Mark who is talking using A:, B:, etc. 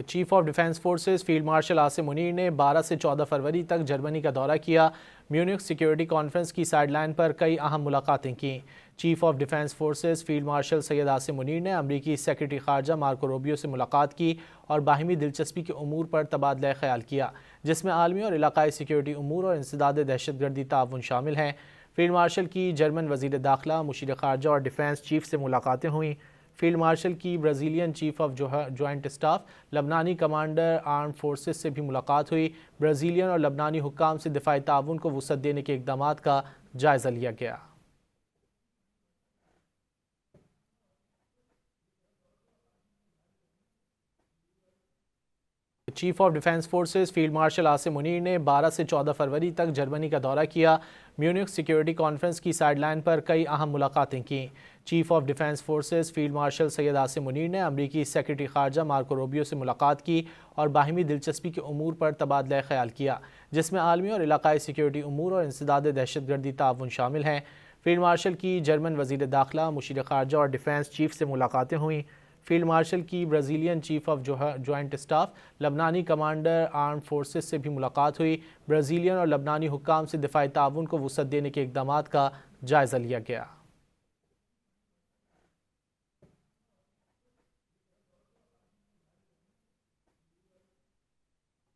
A: Chief of defence forces field martial Asim Munir نے 12 سے 14 فروری تک جرمنی کا دورہ کیا۔ میونخ سیکیورٹی کانفرنس کی سائیڈ لائن پر کئی اہم ملاقاتیں کیں۔ Chief of defence forces field marshal Syed Asim Munir نے امریکی سیکرٹری خارجہ مارکو روبیو سے ملاقات کی اور باہمی دلچسپی کے امور پر تبادلہ خیال کیا، جس میں عالمی اور علاقائی سیکیورٹی امور اور انسداد دہشت گردی تعاون شامل ہیں۔ فیلڈ مارشل کی جرمن وزیر داخلہ، مشیر خارجہ اور ڈیفنس چیف سے ملاقاتیں ہوئیں۔ فیلڈ مارشل کی Brazilian chief of joint staff, لبنانی کمانڈر آرم فورسز سے بھی ملاقات ہوئی۔ برازیلین اور لبنانی حکام سے دفاعی تعاون کو وسعت دینے کے اقدامات کا جائزہ لیا گیا۔ Chief of defence forces field martial Asim Munir نے 12 سے 14 فروری تک جرمنی کا دورہ کیا۔ میونخ سیکیورٹی کانفرنس کی سائیڈ لائن پر کئی اہم ملاقاتیں کیں۔ Chief of defence forces field marshal Syed Asim Munir نے امریکی سیکرٹری خارجہ مارکو روبیو سے ملاقات کی اور باہمی دلچسپی کے امور پر تبادلہ خیال کیا، جس میں عالمی اور علاقائی سیکیورٹی امور اور انسداد دہشت گردی تعاون شامل ہیں۔ فیلڈ مارشل کی جرمن وزیر داخلہ، مشیر خارجہ اور ڈیفنس چیف سے ملاقاتیں ہوئیں۔ فیلڈ مارشل کی Brazilian chief of joint staff, لبنانی کمانڈر آرم فورسز سے بھی ملاقات ہوئی۔ برازیلین اور لبنانی حکام سے دفاعی تعاون کو وسعت دینے کے اقدامات کا جائزہ لیا گیا۔